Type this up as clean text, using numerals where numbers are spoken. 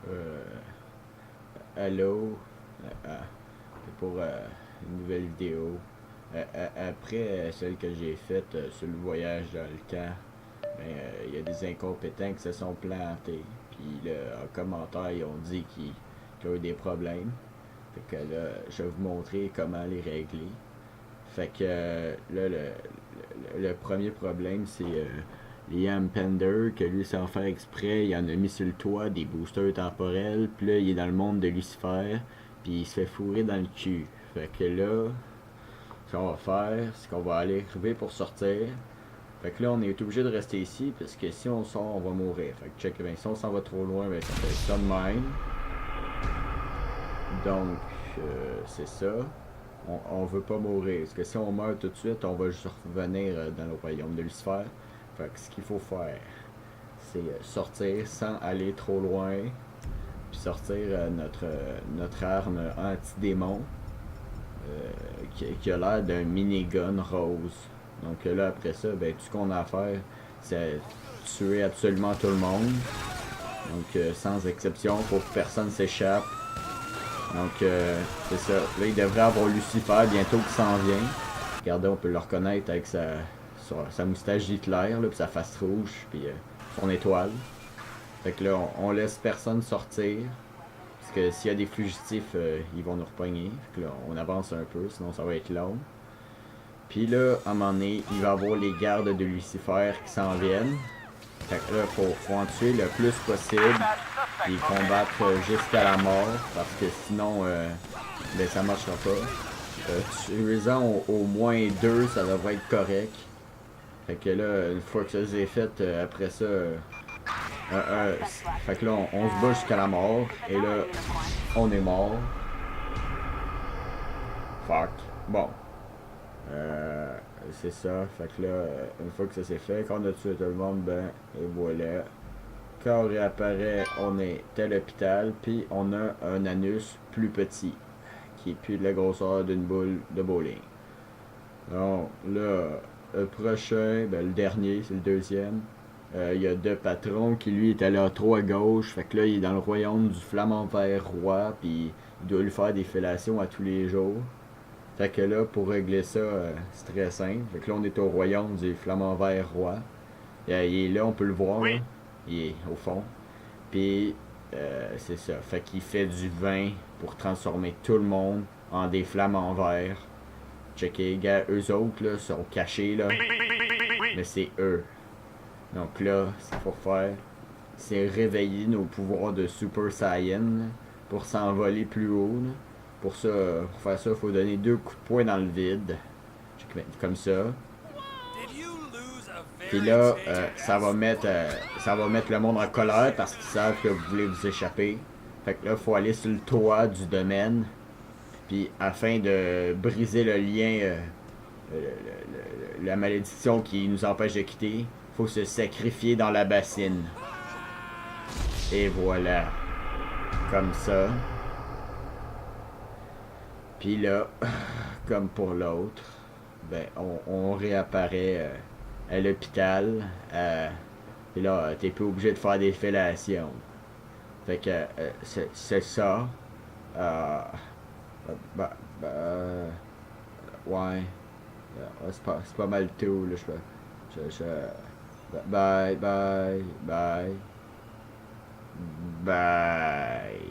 Euh, Allô, c'est pour une nouvelle vidéo. Après celle que j'ai faite sur le voyage dans le temps, il y a des incompétents qui se sont plantés. Puis là, en commentaire, ils ont dit qu'ils ont eu des problèmes. Fait que là, je vais vous montrer comment les régler. Fait que là, le premier problème, c'est Liam Pender, que lui, sans faire exprès, il en a mis sur le toit des boosters temporels. Puis là, il est dans le monde de Lucifer. Puis il se fait fourrer dans le cul. Fait que là, ce qu'on va faire, c'est qu'on va aller arriver pour sortir. Fait que là, on est obligé de rester ici, parce que si on sort, on va mourir. Fait que check, ben, si on s'en va trop loin, ben, ça fait ça de même. Donc, c'est ça. On veut pas mourir. Parce que si on meurt tout de suite, on va juste revenir dans le royaume de Lucifer. Fait que ce qu'il faut faire, c'est sortir sans aller trop loin. Puis sortir notre arme anti-démon. Qui a l'air d'un minigun rose. Donc là, après ça, ben, tout ce qu'on a à faire, c'est tuer absolument tout le monde. Donc, sans exception, pour que personne s'échappe. Donc, c'est ça. Là, il devrait avoir Lucifer bientôt qui s'en vient. Regardez, on peut le reconnaître avec sa moustache Hitler, là, puis sa face rouge, puis son étoile. Fait que là, on laisse personne sortir. Parce que s'il y a des fugitifs, ils vont nous repogner. Fait que là, on avance un peu, sinon ça va être long. Puis là, à un moment donné, il va y avoir les gardes de Lucifer qui s'en viennent. Fait que là, faut en tuer le plus possible. Puis combattre jusqu'à la mort. Parce que sinon, ben, ça marchera pas. Tuez-en au moins deux, ça devrait être correct. Fait que là, une fois que ça s'est fait, après ça, fait que là, on se bat jusqu'à la mort. Et là, on est mort. Fuck. Bon. C'est ça. Fait que là, une fois que ça s'est fait, quand on a tué tout le monde, ben, et voilà. Quand on réapparaît, on est à l'hôpital, puis on a un anus plus petit, qui est plus de la grosseur d'une boule de bowling. Donc là, le prochain, ben, le dernier, c'est le deuxième. Il y a deux patrons qui lui est allé trop à gauche, fait que là il est dans le royaume du flamant vert roi, puis il doit lui faire des fellations à tous les jours. Fait que là, pour régler ça, c'est très simple. Fait que là, on est au royaume du flamant vert roi. Il est là, on peut le voir, là. Il est au fond. Puis, c'est ça. Fait qu'il fait du vin pour transformer tout le monde en des flamants verts. Checkez, gars, eux autres, là, sont cachés, là. Mais c'est eux. Donc là, ce qu'il faut faire, c'est réveiller nos pouvoirs de Super Saiyan, là, pour s'envoler plus haut, là. Pour ça, pour faire ça, il faut donner deux coups de poing dans le vide. Comme ça. Puis là, ça va mettre le monde en colère parce qu'ils savent que vous voulez vous échapper. Fait que là, il faut aller sur le toit du domaine. Puis afin de briser le lien, la malédiction qui nous empêche de quitter, il faut se sacrifier dans la bassine. Et voilà. Comme ça. Puis là, comme pour l'autre, ben, on réapparaît à l'hôpital. Et là, t'es plus obligé de faire des fellations. Fait que c'est ça. Euh, bah, bah, ouais. C'est pas mal tout. Là, bye, bye, bye. Bye.